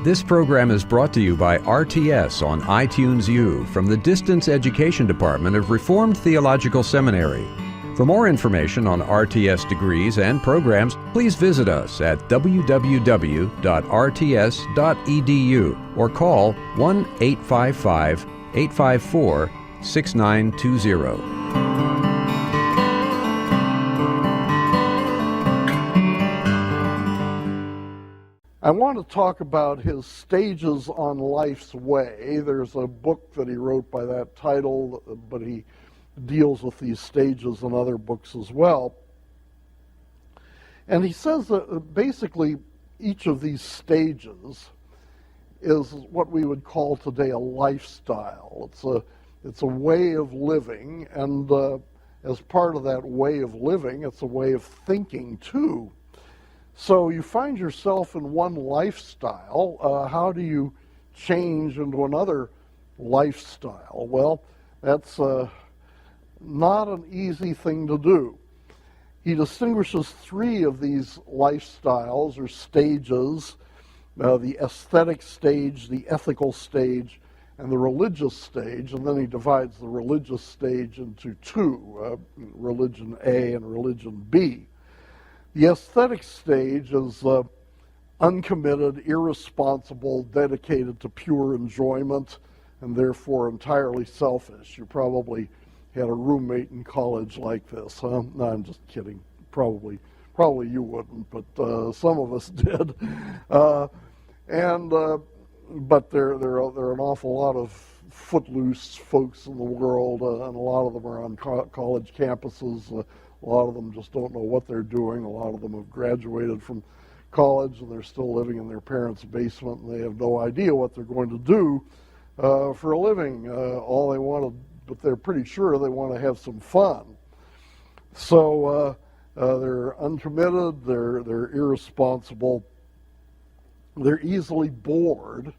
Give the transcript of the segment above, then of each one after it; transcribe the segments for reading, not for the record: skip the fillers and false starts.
This program is brought to you by RTS on iTunes U from the Distance Education Department of Reformed Theological Seminary. For more information on RTS degrees and programs, please visit us at www.rts.edu or call 1-855-854-6920. I want to talk about his stages on life's way. There's a book that he wrote by that title, but he deals with these stages in other books as well. And he says that basically each of these stages is what we would call today a lifestyle. It's a way of living, and as part of that way of living, it's a way of thinking too. So you find yourself in one lifestyle. How do you change into another lifestyle? Well, that's not an easy thing to do. He distinguishes three of these lifestyles or stages, the aesthetic stage, the ethical stage, and the religious stage, and then he divides the religious stage into two, religion A and religion B. The aesthetic stage is uncommitted, irresponsible, dedicated to pure enjoyment, and therefore entirely selfish. You probably had a roommate in college like this, huh? No, I'm just kidding. Probably you wouldn't, but some of us did. But there are an awful lot of footloose folks in the world, and a lot of them are on college campuses. A lot of them just don't know what they're doing. A lot of them have graduated from college and they're still living in their parents' basement, and they have no idea what they're going to do for a living. All they want to, but they're pretty sure they want to have some fun. So they're uncommitted, they're irresponsible, they're easily bored.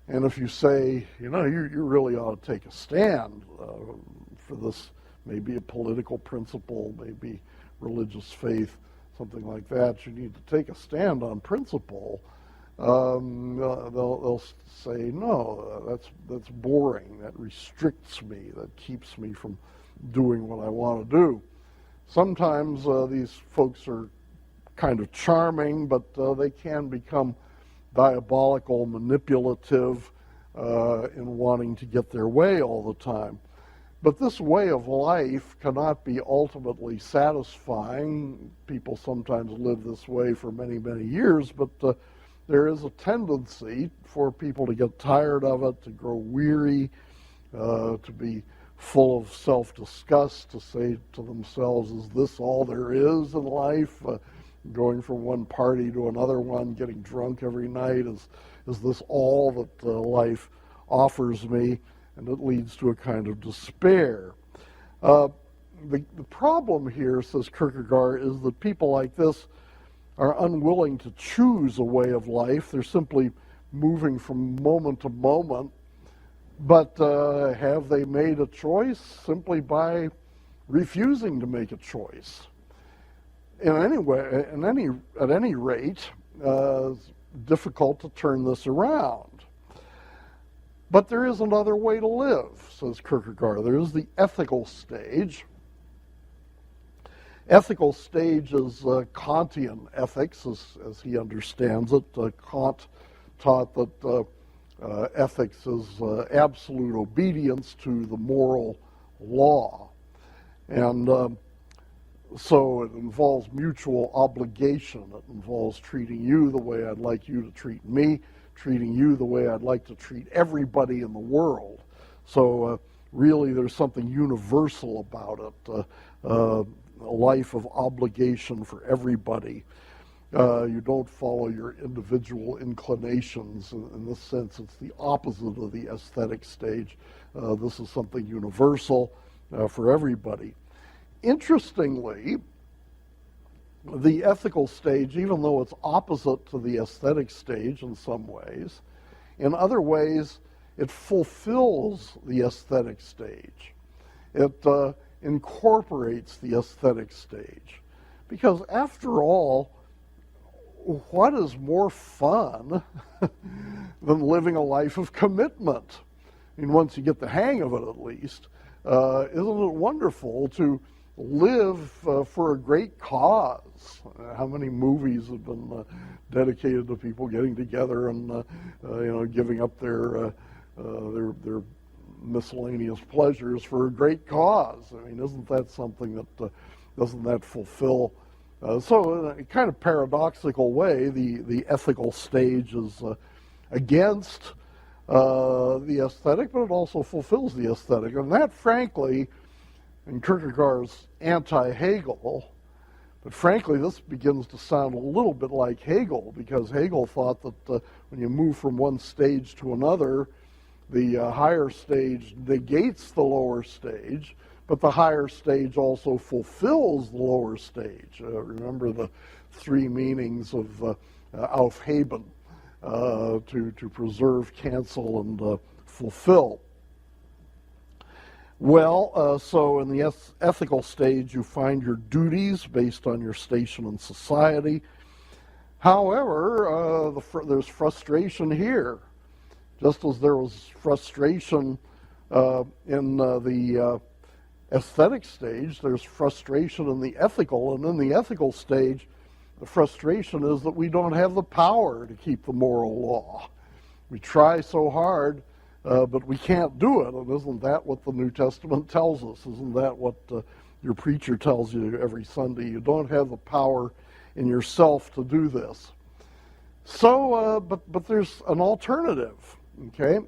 And if you say, you really ought to take a stand for this, maybe a political principle, maybe religious faith, something like that, you need to take a stand on principle, they'll say, no, that's boring, that restricts me, that keeps me from doing what I want to do. Sometimes these folks are kind of charming, but they can become diabolical, manipulative in wanting to get their way all the time. But this way of life cannot be ultimately satisfying. People sometimes live this way for many, many years, but there is a tendency for people to get tired of it, to grow weary, to be full of self-disgust, to say to themselves, is this all there is in life? Going from one party to another one, getting drunk every night, is this all that life offers me? And it leads to a kind of despair. The problem here, says Kierkegaard, is that people like this are unwilling to choose a way of life. They're simply moving from moment to moment. But have they made a choice? Simply by refusing to make a choice. At any rate, it's difficult to turn this around. But there is another way to live, says Kierkegaard. There is the ethical stage. Ethical stage is Kantian ethics, as he understands it. Kant taught that ethics is absolute obedience to the moral law. And so it involves mutual obligation. It involves treating you the way I'd like you to treat me, treating you the way I'd like to treat everybody in the world. So really there's something universal about it, a life of obligation for everybody. You don't follow your individual inclinations. In this sense, it's the opposite of the aesthetic stage. This is something universal for everybody. Interestingly, the ethical stage, even though it's opposite to the aesthetic stage in some ways, in other ways it fulfills the aesthetic stage. It incorporates the aesthetic stage. Because after all, what is more fun than living a life of commitment? I mean, once you get the hang of it at least, isn't it wonderful to live for a great cause? How many movies have been dedicated to people getting together and giving up their miscellaneous pleasures for a great cause? I mean, isn't that something that doesn't that fulfill? So in a kind of paradoxical way, the ethical stage is against the aesthetic, but it also fulfills the aesthetic. And that, frankly, in Kierkegaard's anti-Hegel, but frankly, this begins to sound a little bit like Hegel, because Hegel thought that when you move from one stage to another, the higher stage negates the lower stage, but the higher stage also fulfills the lower stage. Remember the three meanings of aufheben, to preserve, cancel, and fulfill. Well, so in the ethical stage, you find your duties based on your station in society. However, there's frustration here. Just as there was frustration in the aesthetic stage, there's frustration in the ethical, and in the ethical stage, the frustration is that we don't have the power to keep the moral law. We try so hard, but we can't do it, and isn't that what the New Testament tells us? Isn't that what your preacher tells you every Sunday? You don't have the power in yourself to do this. So, but there's an alternative, okay?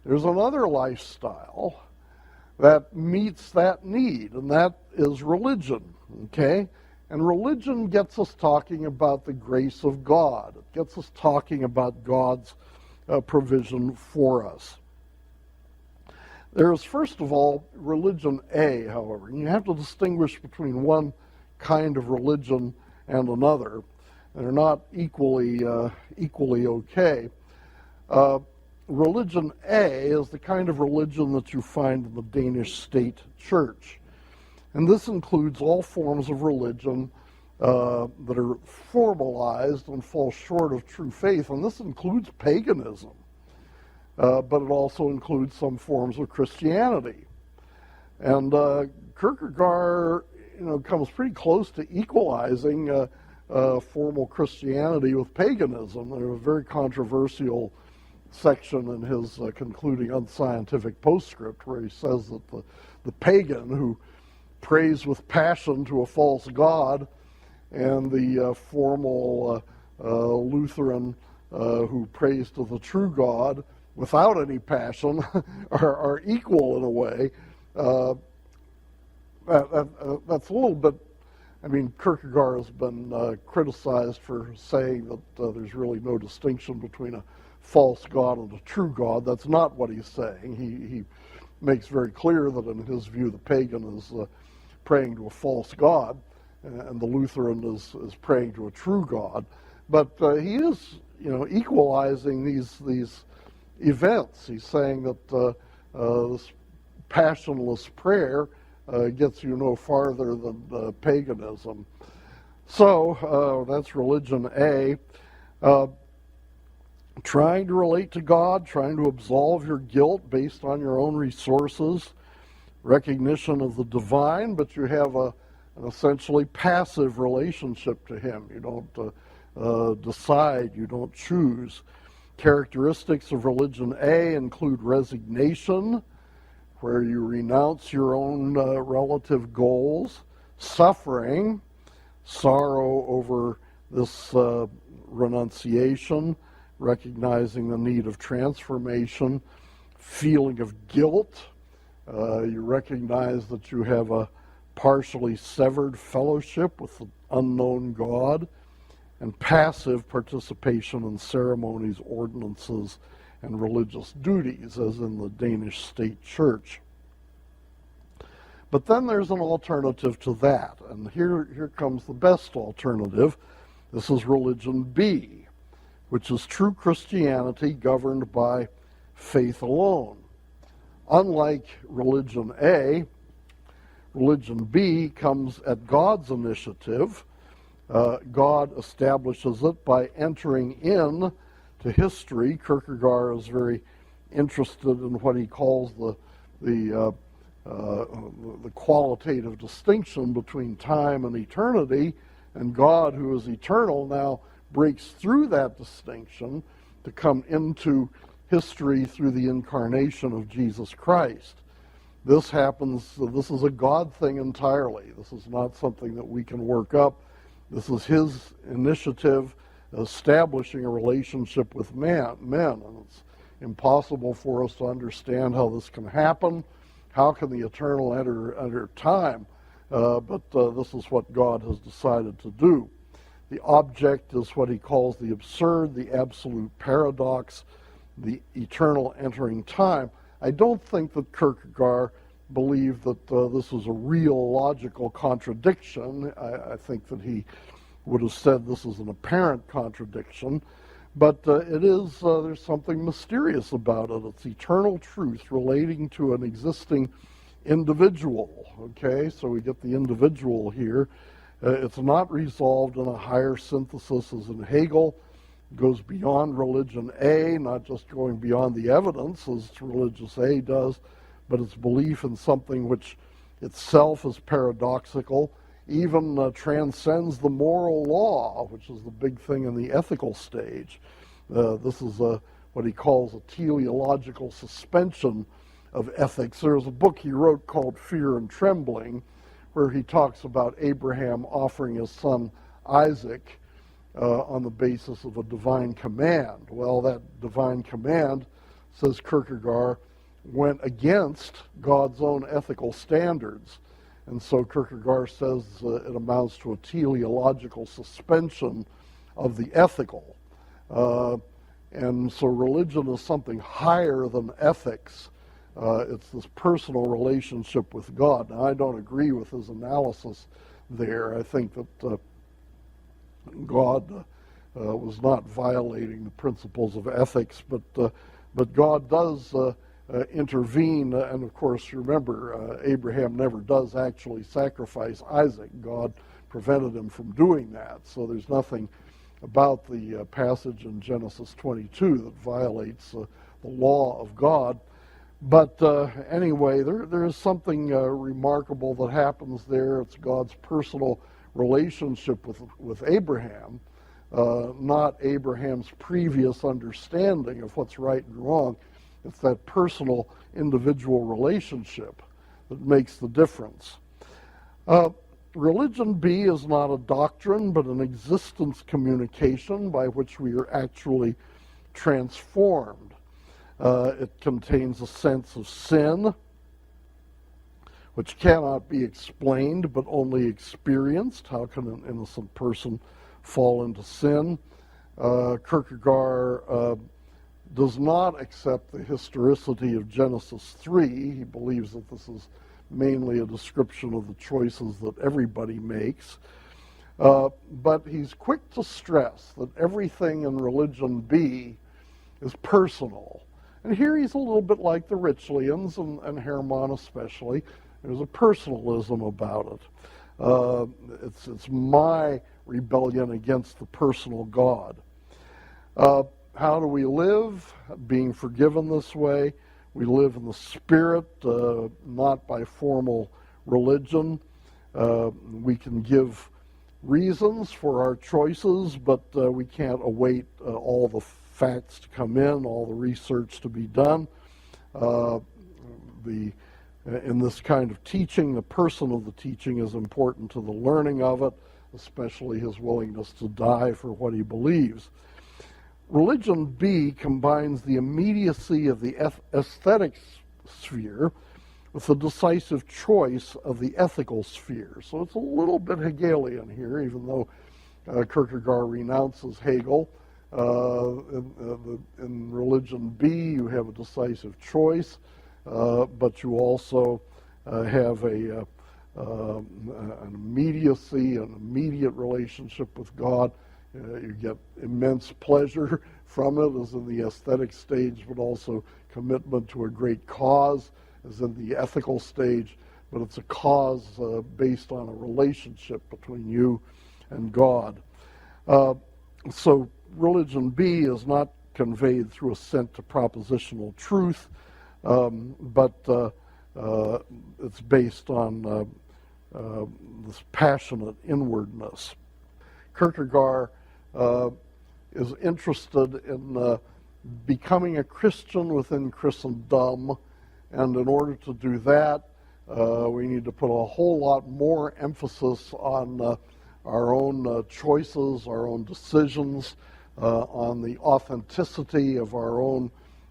There's another lifestyle that meets that need, and that is religion, okay? And religion gets us talking about the grace of God. It gets us talking about God's provision for us. There is, first of all, religion A, however. And you have to distinguish between one kind of religion and another. They're not equally okay. Religion A is the kind of religion that you find in the Danish state church. And this includes all forms of religion that are formalized and fall short of true faith. And this includes paganism. But it also includes some forms of Christianity. And Kierkegaard, comes pretty close to equalizing formal Christianity with paganism. There's a very controversial section in his concluding unscientific postscript where he says that the pagan who prays with passion to a false god and the formal Lutheran who prays to the true God without any passion are equal in a way. That's a little bit, Kierkegaard has been criticized for saying that there's really no distinction between a false god and a true God. That's not what he's saying. He makes very clear that in his view the pagan is praying to a false god and the Lutheran is praying to a true God. But he is, equalizing these events. He's saying that this passionless prayer gets you no farther than paganism. So that's religion A. Trying to relate to God, trying to absolve your guilt based on your own resources, recognition of the divine, but you have an essentially passive relationship to Him. You don't decide, you don't choose. Characteristics of religion A include resignation, where you renounce your own relative goals, suffering, sorrow over this renunciation, recognizing the need of transformation, feeling of guilt. You recognize that you have a partially severed fellowship with the unknown God, and passive participation in ceremonies, ordinances, and religious duties, as in the Danish state church. But then there's an alternative to that, and here comes the best alternative. This is religion B, which is true Christianity governed by faith alone. Unlike religion A, religion B comes at God's initiative. God establishes it by entering in to history. Kierkegaard is very interested in what he calls the qualitative distinction between time and eternity, and God, who is eternal, now breaks through that distinction to come into history through the incarnation of Jesus Christ. This happens, this is a God thing entirely. This is not something that we can work up. This is his initiative, establishing a relationship with men. And it's impossible for us to understand how this can happen. How can the eternal enter time? But this is what God has decided to do. The object is what he calls the absurd, the absolute paradox, the eternal entering time. I don't think that Kierkegaard believed that this was a real logical contradiction. I think that he would have said this is an apparent contradiction, but it is, there's something mysterious about it. It's eternal truth relating to an existing individual, okay? So we get the individual here. It's not resolved in a higher synthesis as in Hegel. It goes beyond religion A, not just going beyond the evidence as religious A does, but its belief in something which itself is paradoxical, even transcends the moral law, which is the big thing in the ethical stage. This is what he calls a teleological suspension of ethics. There's a book he wrote called Fear and Trembling, where he talks about Abraham offering his son Isaac on the basis of a divine command. Well, that divine command, says Kierkegaard, went against God's own ethical standards. And so Kierkegaard says it amounts to a teleological suspension of the ethical. And so religion is something higher than ethics. It's this personal relationship with God. Now, I don't agree with his analysis there. I think that God was not violating the principles of ethics, but God does intervene. And of course, remember, Abraham never does actually sacrifice Isaac. God prevented him from doing that. So there's nothing about the passage in Genesis 22 that violates the law of God. But anyway, there is something remarkable that happens there. It's God's personal relationship with Abraham, not Abraham's previous understanding of what's right and wrong. It's that personal, individual relationship that makes the difference. Religion B is not a doctrine, but an existence communication by which we are actually transformed. It contains a sense of sin, which cannot be explained but only experienced. How can an innocent person fall into sin? Kierkegaard does not accept the historicity of Genesis 3. He believes that this is mainly a description of the choices that everybody makes. But he's quick to stress that everything in religion B is personal. And here he's a little bit like the Ritschlians, and Hermann especially. There's a personalism about it. It's my rebellion against the personal God. How do we live? Being forgiven this way. We live in the Spirit, not by formal religion. We can give reasons for our choices, but we can't await all the facts to come in, all the research to be done. In this kind of teaching, the person of the teaching is important to the learning of it, especially his willingness to die for what he believes. Religion B combines the immediacy of the aesthetic sphere with the decisive choice of the ethical sphere. So it's a little bit Hegelian here, even though Kierkegaard renounces Hegel. In religion B, you have a decisive choice, but you also have an immediacy, an immediate relationship with God. You get immense pleasure from it, as in the aesthetic stage, but also commitment to a great cause, as in the ethical stage. But it's a cause based on a relationship between you and God. So religion B is not conveyed through assent to propositional truth, but it's based on this passionate inwardness. Kierkegaard is interested in becoming a Christian within Christendom, and in order to do that, we need to put a whole lot more emphasis on our own choices, our own decisions, on the authenticity of our own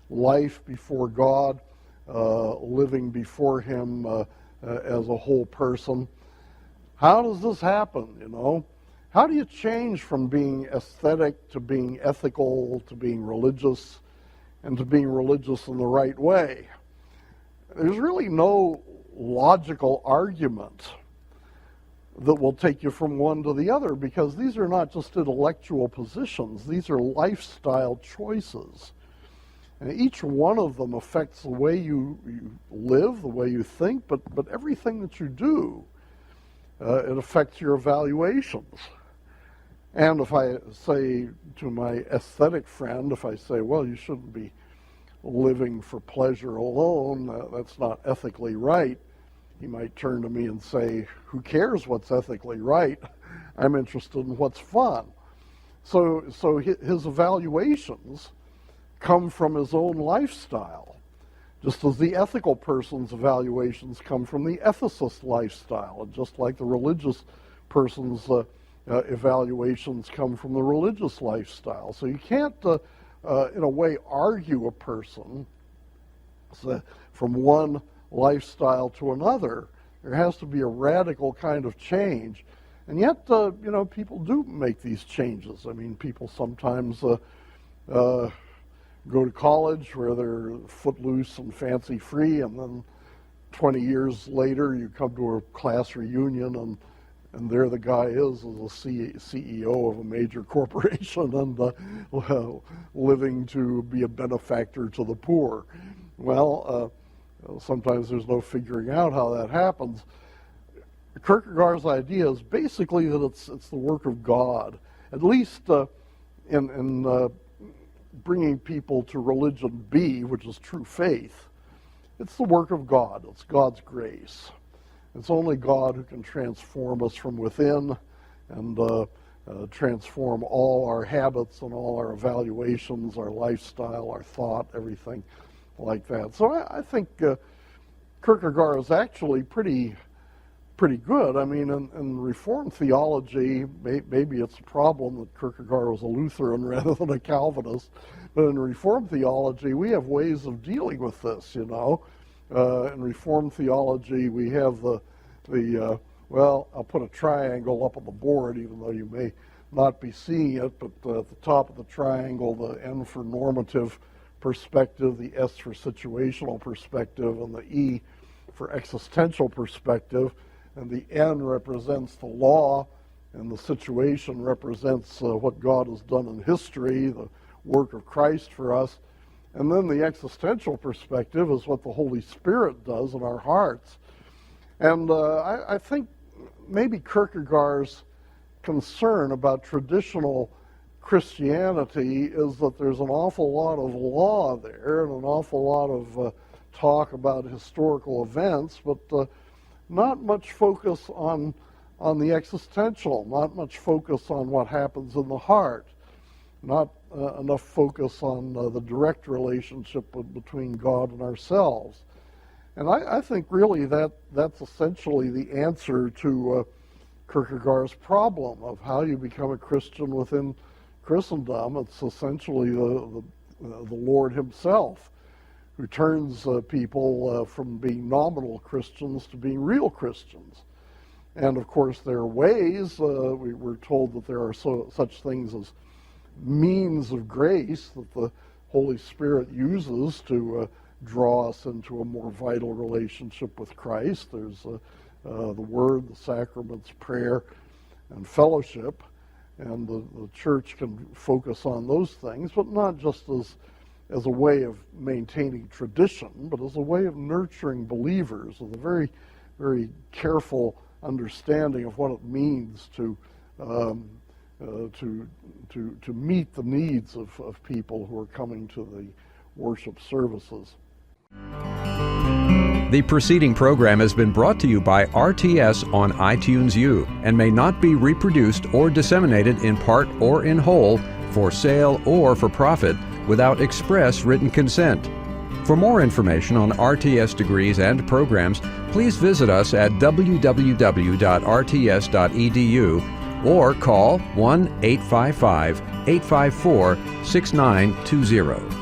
life before God, living before Him as a whole person. How does this happen, you know? How do you change from being aesthetic to being ethical to being religious and to being religious in the right way? There's really no logical argument that will take you from one to the other, because these are not just intellectual positions, these are lifestyle choices. And each one of them affects the way you live, the way you think, but everything that you do, it affects your evaluations. And if I say to my aesthetic friend, if I say, well, you shouldn't be living for pleasure alone, that's not ethically right, he might turn to me and say, who cares what's ethically right? I'm interested in what's fun. So his evaluations come from his own lifestyle, just as the ethical person's evaluations come from the ethicist lifestyle, and just like the religious person's evaluations come from the religious lifestyle. So you can't, in a way, argue a person from one lifestyle to another. There has to be a radical kind of change. And yet, people do make these changes. I mean, people sometimes go to college where they're footloose and fancy-free, and then 20 years later you come to a class reunion, and there the guy is a CEO of a major corporation and living to be a benefactor to the poor. Well, sometimes there's no figuring out how that happens. Kierkegaard's idea is basically that it's the work of God, at least in bringing people to religion B, which is true faith. It's the work of God. It's God's grace. It's only God who can transform us from within and transform all our habits and all our evaluations, our lifestyle, our thought, everything like that. So I think Kierkegaard is actually pretty good. I mean, in Reformed theology, maybe it's a problem that Kierkegaard was a Lutheran rather than a Calvinist, but in Reformed theology, we have ways of dealing with this, you know. In Reformed theology, we have well, I'll put a triangle up on the board, even though you may not be seeing it, but at the top of the triangle, the N for normative perspective, the S for situational perspective, and the E for existential perspective. And the N represents the law, and the situation represents what God has done in history, the work of Christ for us. And then the existential perspective is what the Holy Spirit does in our hearts. And I think maybe Kierkegaard's concern about traditional Christianity is that there's an awful lot of law there and an awful lot of talk about historical events, but not much focus on the existential, not much focus on what happens in the heart, not enough focus on the direct relationship between God and ourselves. And I think really that's essentially the answer to Kierkegaard's problem of how you become a Christian within Christendom. It's essentially the Lord himself who turns people from being nominal Christians to being real Christians. And of course there are ways, we're told that there are such things as means of grace that the Holy Spirit uses to draw us into a more vital relationship with Christ. There's the Word, the sacraments, prayer, and fellowship. And the church can focus on those things, but not just as a way of maintaining tradition, but as a way of nurturing believers with a very, very careful understanding of what it means to to meet the needs of people who are coming to the worship services. The preceding program has been brought to you by RTS on iTunes U and may not be reproduced or disseminated in part or in whole for sale or for profit without express written consent. For more information on RTS degrees and programs, please visit us at www.rts.edu or call 1-855-854-6920.